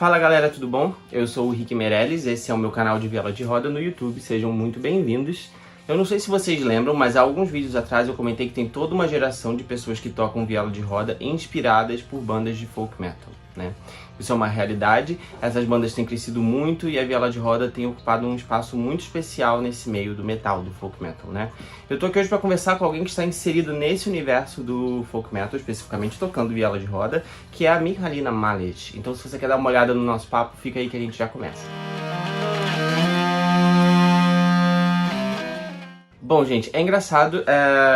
Fala galera, tudo bom? Eu sou o Rick Meirelles, esse é o meu canal de viela de roda no YouTube, sejam muito bem-vindos. Eu não sei se vocês lembram, mas há alguns vídeos atrás eu comentei que tem toda uma geração de pessoas que tocam viela de roda inspiradas por bandas de folk metal, né? Isso é uma realidade, essas bandas têm crescido muito e a viela de roda tem ocupado um espaço muito especial nesse meio do metal, do folk metal, né? Eu tô aqui hoje para conversar com alguém que está inserido nesse universo do folk metal, especificamente tocando viela de roda, que é a Michalina Malisz. Então se você quer dar uma olhada no nosso papo, fica aí que a gente já começa. Bom, gente, é engraçado,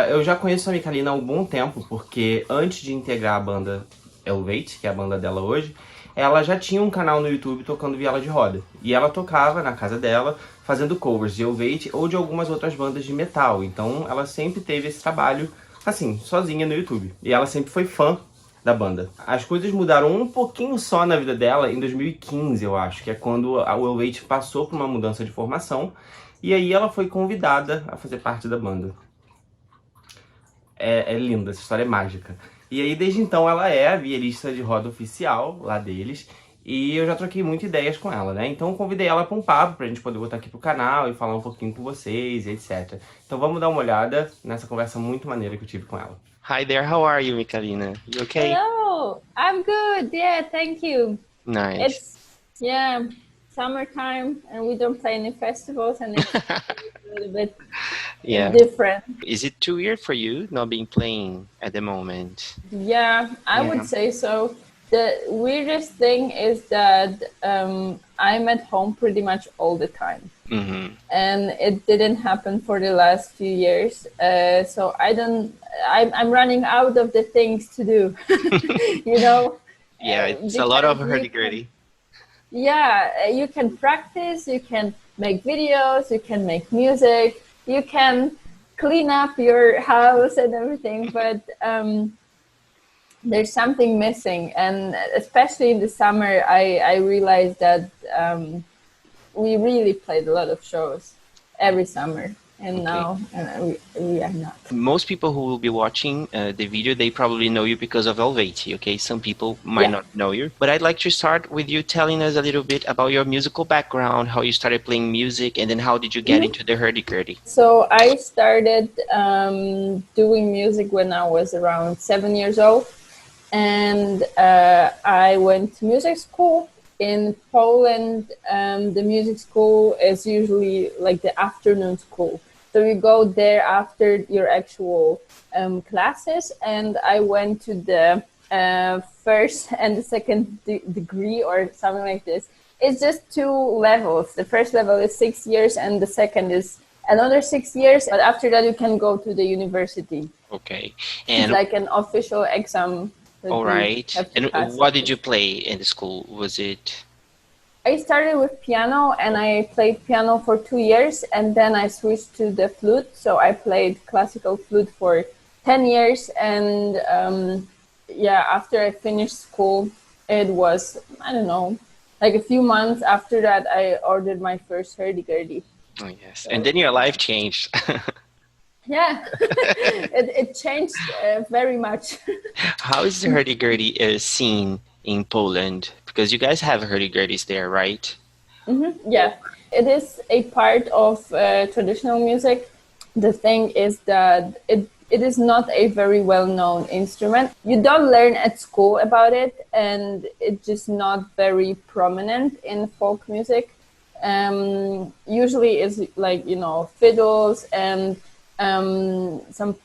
eu já conheço a Michalina há um bom tempo, porque antes de integrar a banda Eluveitie, que é a banda dela hoje, ela já tinha um canal no YouTube tocando viela de roda. E ela tocava na casa dela, fazendo covers de Eluveitie ou de algumas outras bandas de metal. Então ela sempre teve esse trabalho, assim, sozinha no YouTube. E ela sempre foi fã da banda. As coisas mudaram um pouquinho só na vida dela em 2015, eu acho, que é quando a Eluveitie passou por uma mudança de formação. E aí ela foi convidada a fazer parte da banda. É linda, essa história é mágica. E aí desde então ela é a vielista de roda oficial lá deles. E eu já troquei muitas ideias com ela, né? Então eu convidei ela para um papo, pra gente poder botar aqui pro canal e falar um pouquinho com vocês e etc. Então vamos dar uma olhada nessa conversa muito maneira que eu tive com ela. Hi there, how are you, Michalina? You okay? Hello, I'm good. Yeah, thank you. Nice. It's summertime and we don't play any festivals and it's a little bit different. Is it too weird for you not being playing at the moment? Yeah, I would say so. The weirdest thing is that I'm at home pretty much all the time. Mm-hmm. And it didn't happen for the last few years. So I'm running out of the things to do, you know? Yeah, it's a lot of hurdy-gurdy. Yeah, you can practice, you can make videos, you can make music, you can clean up your house and everything, but there's something missing. And especially in the summer, I realized that we really played a lot of shows every summer. And now we are not. Most people who will be watching the video, they probably know you because of Eluveitie, okay? Some people might not know you. But I'd like to start with you telling us a little bit about your musical background, how you started playing music, and then how did you get into the hurdy-gurdy? So I started doing music when I was around 7 years old. And I went to music school. In Poland, the music school is usually like the afternoon school. So you go there after your actual classes, and I went to the first and the second degree or something like this. It's just 2 levels. The first level is 6 years and the second is another 6 years. But after that, you can go to the university. Okay. And it's like an official exam. All right. And what did you play in the school? Was it? I started with piano and I played piano for 2 years and then I switched to the flute. So I played classical flute for 10 years. And after I finished school, it was, I don't know, like a few months after that, I ordered my first hurdy-gurdy. Oh, yes. So, and then your life changed. Yeah, it changed very much. How is the hurdy-gurdy scene in Poland? Because you guys have hurdy-gurdies there, right? Mm-hmm. Yeah, it is a part of traditional music. The thing is that it is not a very well-known instrument. You don't learn at school about it, and it's just not very prominent in folk music. Usually it's like, you know, fiddles and some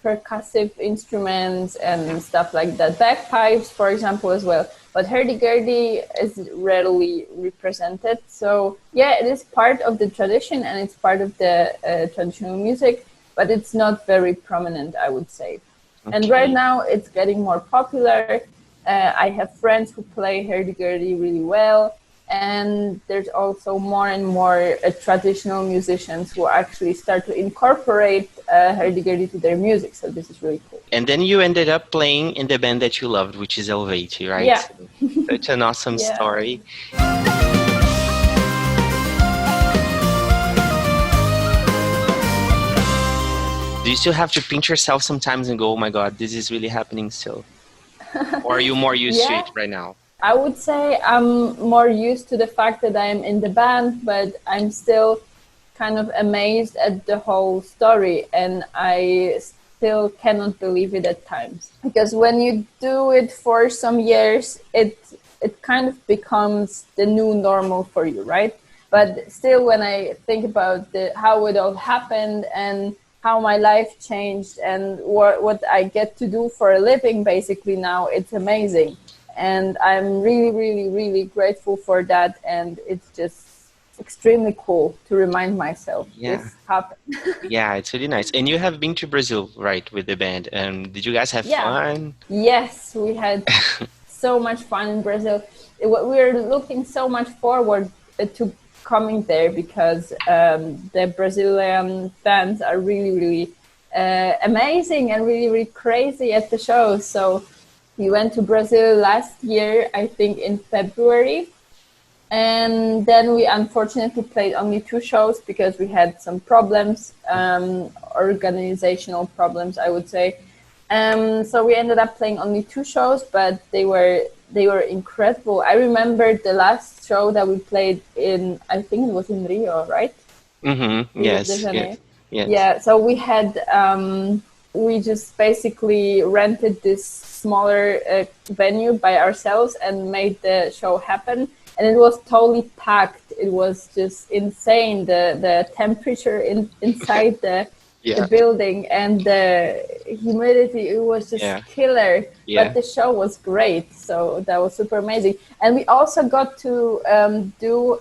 percussive instruments and stuff like that. Bagpipes, for example, as well. But hurdy-gurdy is readily represented. So yeah, it is part of the tradition and it's part of the traditional music, but it's not very prominent, I would say. Okay. And right now it's getting more popular. I have friends who play hurdy-gurdy really well. And there's also more and more traditional musicians who actually start to incorporate hurdy-gurdy to their music. So this is really cool. And then you ended up playing in the band that you loved, which is Eluveitie, right? Yeah. Such an awesome story. Do you still have to pinch yourself sometimes and go, oh my God, this is really happening still? Or are you more used to it right now? I would say I'm more used to the fact that I'm in the band, but I'm still kind of amazed at the whole story, and I still cannot believe it at times. Because when you do it for some years, it kind of becomes the new normal for you, right? But still, when I think about how it all happened and how my life changed and what I get to do for a living basically now, it's amazing. And I'm really, really, really grateful for that. And it's just extremely cool to remind myself this happened. Yeah, it's really nice. And you have been to Brazil, right, with the band. Did you guys have fun? Yes, we had so much fun in Brazil. We're looking so much forward to coming there because the Brazilian fans are really, really amazing and really, really crazy at the shows. So we went to Brazil last year, I think in February. And then we unfortunately played only 2 shows because we had some problems, organizational problems, I would say. So we ended up playing only 2 shows, but they were incredible. I remember the last show that we played in, I think it was in Rio, right? Mm-hmm. Yes. Yeah, so we had, we just basically rented this smaller venue by ourselves and made the show happen. And it was totally packed. It was just insane. The temperature inside the building and the humidity, it was just killer. But the show was great. So that was super amazing. And we also got to do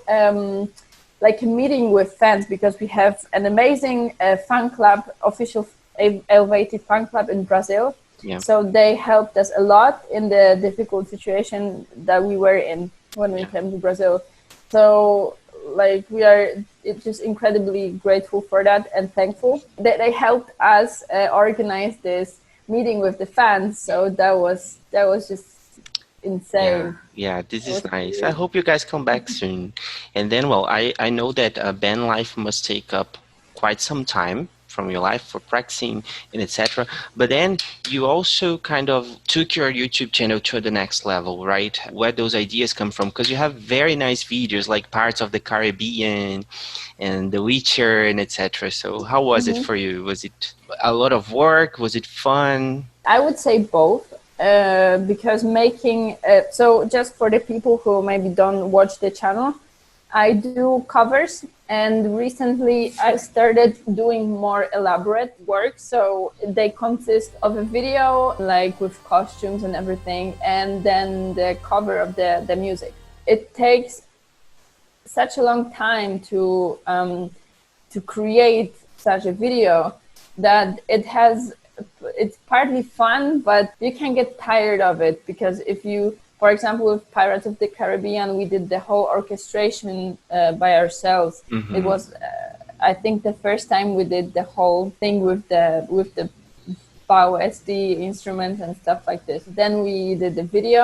like a meeting with fans because we have an amazing fan club, official Eluveitie fan club in Brazil. Yeah. So they helped us a lot in the difficult situation that we were in when we came to Brazil. So like we are just incredibly grateful for that and thankful that they helped us organize this meeting with the fans. So that was just insane. Yeah, this is nice. Weird. I hope you guys come back soon. And then, well, I know that band life must take up quite some time from your life for practicing and etc. But then you also kind of took your YouTube channel to the next level, right? Where those ideas come from? Because you have very nice videos like parts of the Caribbean and The Witcher and etc. So how was it for you? Was it a lot of work? Was it fun? I would say both. Because making so just for the people who maybe don't watch the channel, I do covers, and recently I started doing more elaborate work. So they consist of a video, like with costumes and everything, and then the cover of the music. It takes such a long time to create such a video that it's partly fun, but you can get tired of it because if you, for example, with Pirates of the Caribbean, we did the whole orchestration by ourselves. It was, I think, the first time we did the whole thing with the bow SD instruments and stuff like this. Then we did the video,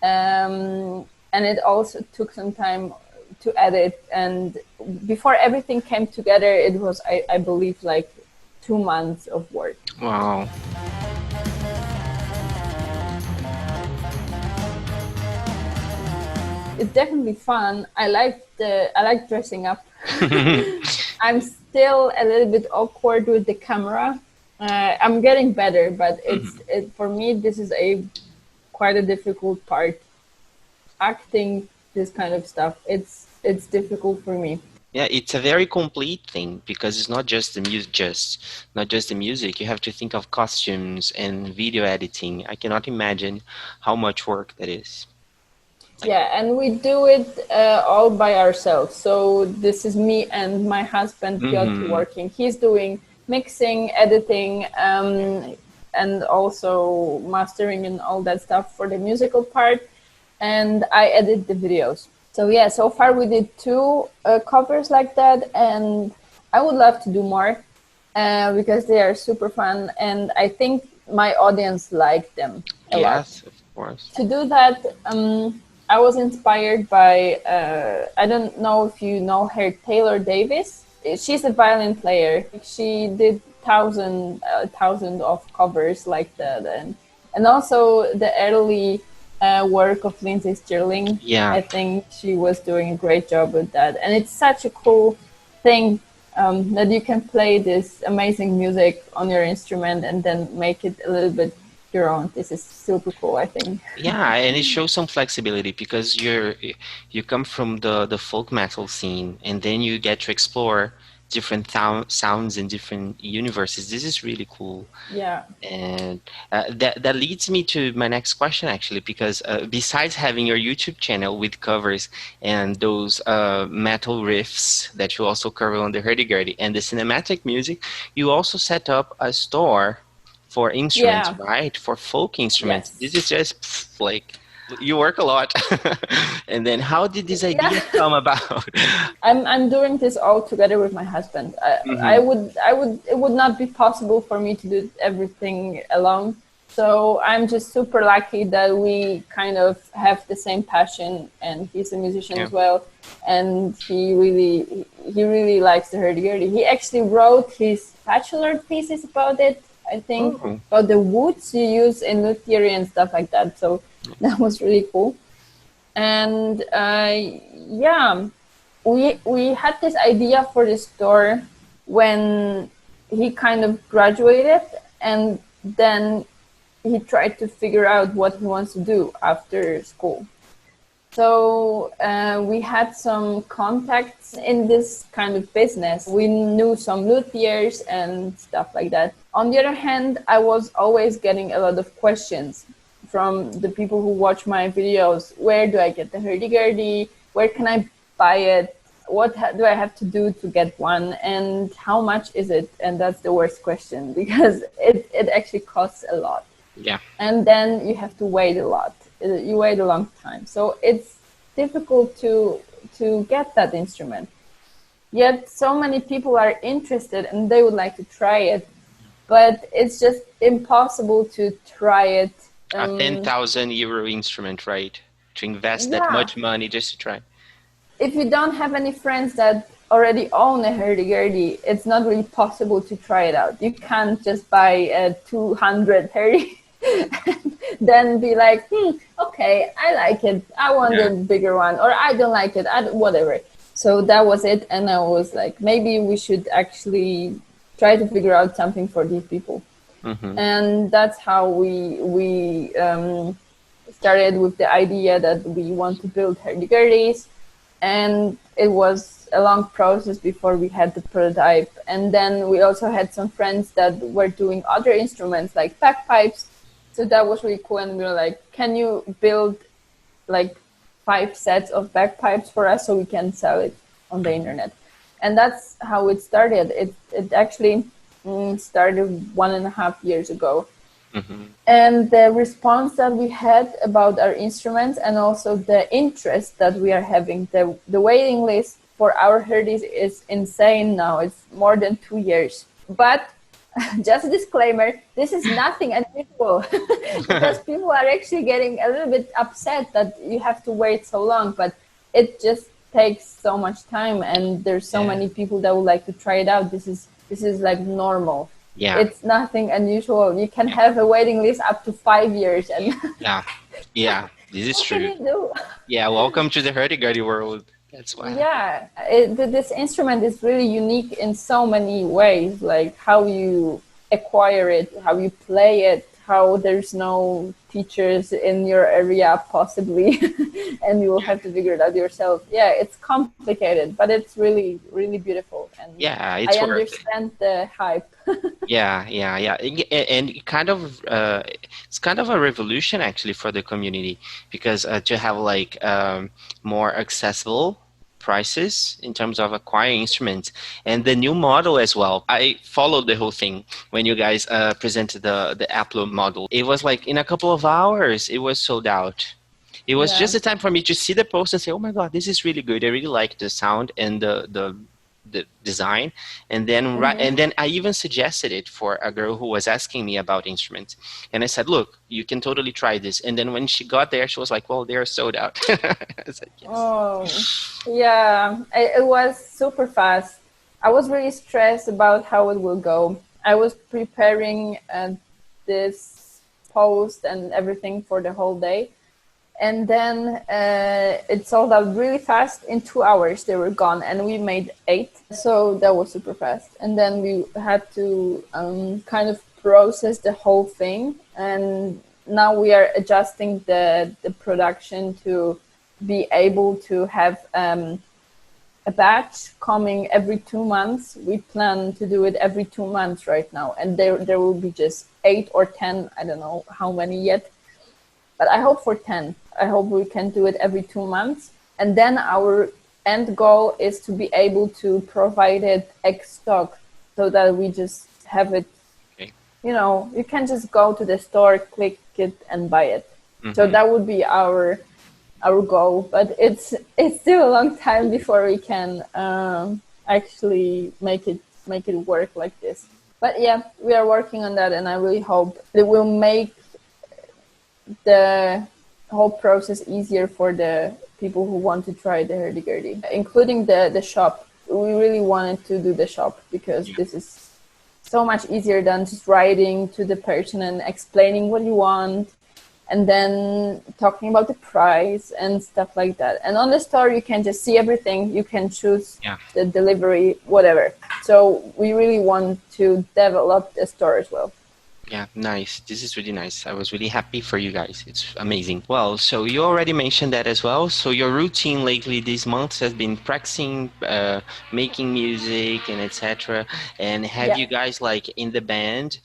and it also took some time to edit. And before everything came together, it was, I believe, like 2 months of work. Wow. It's definitely fun. I like dressing up. I'm still a little bit awkward with the camera. I'm getting better, but for me this is quite a difficult part. Acting this kind of stuff, it's difficult for me. Yeah, it's a very complete thing because it's not just the music. You have to think of costumes and video editing. I cannot imagine how much work that is. Yeah, and we do it all by ourselves. So this is me and my husband Piotr working. He's doing mixing, editing, and also mastering and all that stuff for the musical part. And I edit the videos. So yeah, so far we did 2 covers like that, and I would love to do more because they are super fun, and I think my audience liked them a lot. Yes, of course. To do that, I was inspired by, I don't know if you know her, Taylor Davis. She's a violin player. She did thousands of covers like that, and also the early work of Lindsay Stirling. Yeah. I think she was doing a great job with that. And it's such a cool thing that you can play this amazing music on your instrument and then make it a little bit your own. This is super cool, I think. Yeah, and it shows some flexibility because you come from the folk metal scene, and then you get to explore different sounds in different universes. This is really cool. Yeah. And that leads me to my next question, actually, because besides having your YouTube channel with covers and those metal riffs that you also cover on the hurdy-gurdy and the cinematic music, you also set up a store for instruments, Yeah. right? For folk instruments. Yes. This is just like, you work a lot. And then how did this idea come about? I'm doing this all together with my husband. It would not be possible for me to do everything alone. So I'm just super lucky that we kind of have the same passion, and he's a musician as well. And he really likes the hurdy-gurdy. He actually wrote his bachelor thesis about it, I think, about the woods you use in luthier and stuff like that. So that was really cool. And we had this idea for the store when he kind of graduated, and then he tried to figure out what he wants to do after school. So we had some contacts in this kind of business. We knew some luthiers and stuff like that. On the other hand, I was always getting a lot of questions from the people who watch my videos. Where do I get the hurdy-gurdy? Where can I buy it? What do I have to do to get one? And how much is it? And that's the worst question, because it actually costs a lot. Yeah. And then you have to wait a lot. You wait a long time. So it's difficult to get that instrument. Yet so many people are interested and they would like to try it, but it's just impossible to try it. A 10,000 euro instrument, right? To invest that much money just to try. If you don't have any friends that already own a hurdy-gurdy, it's not really possible to try it out. You can't just buy a 200 hurdy and then be like, okay, I like it. I want a bigger one, or I don't like it, whatever. So that was it. And I was like, maybe we should actually try to figure out something for these people. And that's how we started with the idea that we want to build hurdy-gurdys. And it was a long process before we had the prototype. And then we also had some friends that were doing other instruments like bagpipes. So that was really cool. And we were like, can you build like 5 sets of bagpipes for us so we can sell it on the internet? And that's how it started. It actually started 1.5 years ago. And the response that we had about our instruments, and also the interest that we are having, the waiting list for our hurdies is insane now. It's more than 2 years. But just a disclaimer, this is nothing unusual because people are actually getting a little bit upset that you have to wait so long, but it just takes so much time, and there's so many people that would like to try it out. This is like normal. Yeah. It's nothing unusual. You can have a waiting list up to 5 years. And yeah, this is true. What can you do? Yeah, welcome to the hurdy-gurdy world. That's why. Yeah, this instrument is really unique in so many ways, like how you acquire it, how you play it, how there's no teachers in your area possibly, and you will have to figure it out yourself. Yeah, it's complicated, but it's really, really beautiful. And yeah, it's I understand the hype. Yeah, and it's kind of a revolution actually for the community, because to have like more accessible prices in terms of acquiring instruments, and the new model as well. I followed the whole thing when you guys presented the upload model. It was like in a couple of hours it was sold out. It was just a time for me to see the post and say, oh my god, this is really good. I really like the sound and the design. And then and then I even suggested it for a girl who was asking me about instruments, and I said, look, you can totally try this. And then when she got there, she was like, well, they're sold out. I said, yes. Oh yeah, it was super fast. I was really stressed about how it will go. I was preparing this post and everything for the whole day, and then it sold out really fast. In 2 hours they were gone, and we made 8, so that was super fast. And then we had to kind of process the whole thing, and now we are adjusting the production to be able to have a batch coming every 2 months. We plan to do it every 2 months right now, and there will be just 8 or 10, I don't know how many yet, but I hope for 10. I hope we can do it every 2 months, and then our end goal is to be able to provide it X stock, so that we just have it. Okay. You know, you can just go to the store, click it, and buy it. So that would be our goal, but it's still a long time before we can actually make it work like this. But yeah, we are working on that, and I really hope it will make the whole process easier for the people who want to try the hurdy-gurdy, including the shop. We really wanted to do the shop because this is so much easier than just writing to the person and explaining what you want, and then talking about the price and stuff like that. And on the store, you can just see everything. You can choose the delivery, whatever. So we really want to develop the store as well. Yeah, nice. This is really nice. I was really happy for you guys. It's amazing. Well, so you already mentioned that as well. So your routine lately these months has been practicing, making music and etc. And have you guys like in the band,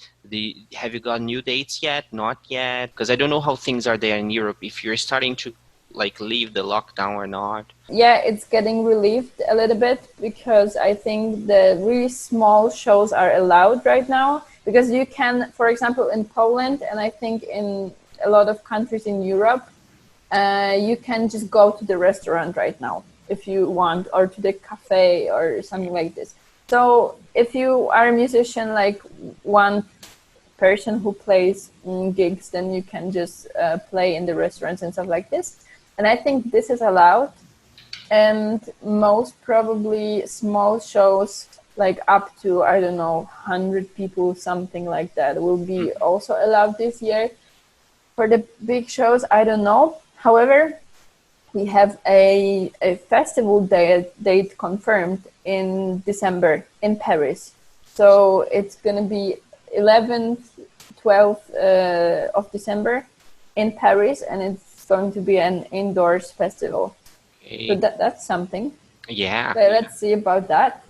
have you got new dates yet? Not yet? Because I don't know how things are there in Europe, if you're starting to like leave the lockdown or not. Yeah, it's getting relieved a little bit, because I think the really small shows are allowed right now. Because you can, for example, in Poland, and I think in a lot of countries in Europe, you can just go to the restaurant right now if you want, or to the cafe or something like this. So if you are a musician, like one person who plays gigs, then you can just play in the restaurants and stuff like this. And I think this is allowed. And most probably small shows, like up to, I don't know, 100 people, something like that, will be also allowed this year. For the big shows, I don't know. However, we have a festival date confirmed in December in Paris. So it's going to be 11th, 12th of December in Paris, and it's going to be an indoors festival. So that's something. Yeah. So let's see about that.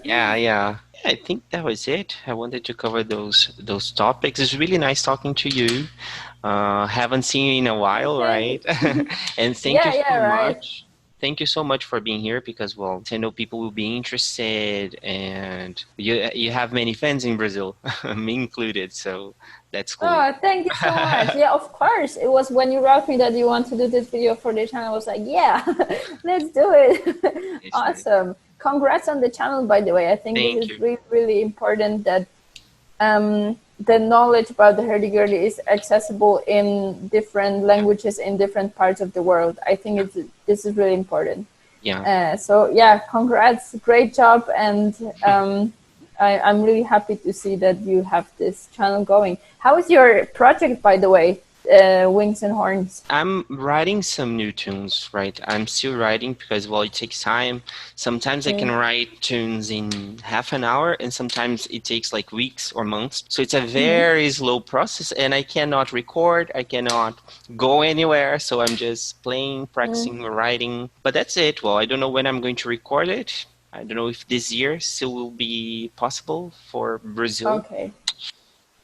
Yeah. I think that was it. I wanted to cover those topics. It's really nice talking to you. Haven't seen you in a while, right? And thank you so much. Thank you so much for being here, because, well, I know people will be interested, and you have many fans in Brazil, me included, so that's cool. Oh, thank you so much. Yeah, of course. It was when you wrote me that you want to do this video for the channel, I was like, yeah, let's do it. Awesome. Congrats on the channel, by the way. I think this is really, really important that the knowledge about the hurdy-gurdy is accessible in different languages in different parts of the world. I think this is really important. Yeah. So yeah, congrats, great job, and I'm really happy to see that you have this channel going. How is your project, by the way? Wings and Horns. I'm writing some new tunes, right? I'm still writing because, well, it takes time. Sometimes I can write tunes in half an hour, and sometimes it takes like weeks or months. So it's a very slow process, and I cannot record. I cannot go anywhere. So I'm just playing, practicing, writing. But that's it. Well, I don't know when I'm going to record it. I don't know if this year still will be possible for Brazil. Okay.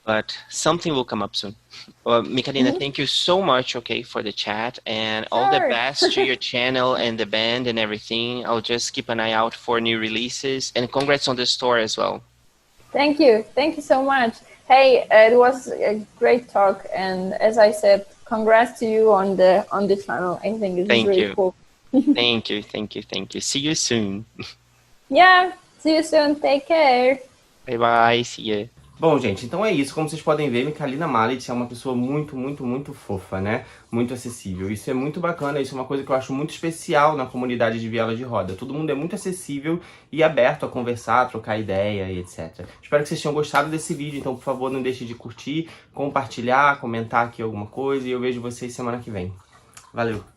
But something will come up soon. Well, Michalina, thank you so much, for the chat, and all the best to your channel and the band and everything. I'll just keep an eye out for new releases, and congrats on the store as well. Thank you. Thank you so much. Hey, it was a great talk, and as I said, congrats to you on the channel. I think it's really cool. Thank you. See you soon. Yeah, see you soon. Take care. Bye bye. See you. Bom, gente, então é isso. Como vocês podem ver, Michalina Malisz é uma pessoa muito, muito, muito fofa, né? Muito acessível. Isso é muito bacana, isso é uma coisa que eu acho muito especial na comunidade de viela de roda. Todo mundo é muito acessível e aberto a conversar, a trocar ideia e etc. Espero que vocês tenham gostado desse vídeo, então, por favor, não deixe de curtir, compartilhar, comentar aqui alguma coisa, e eu vejo vocês semana que vem. Valeu!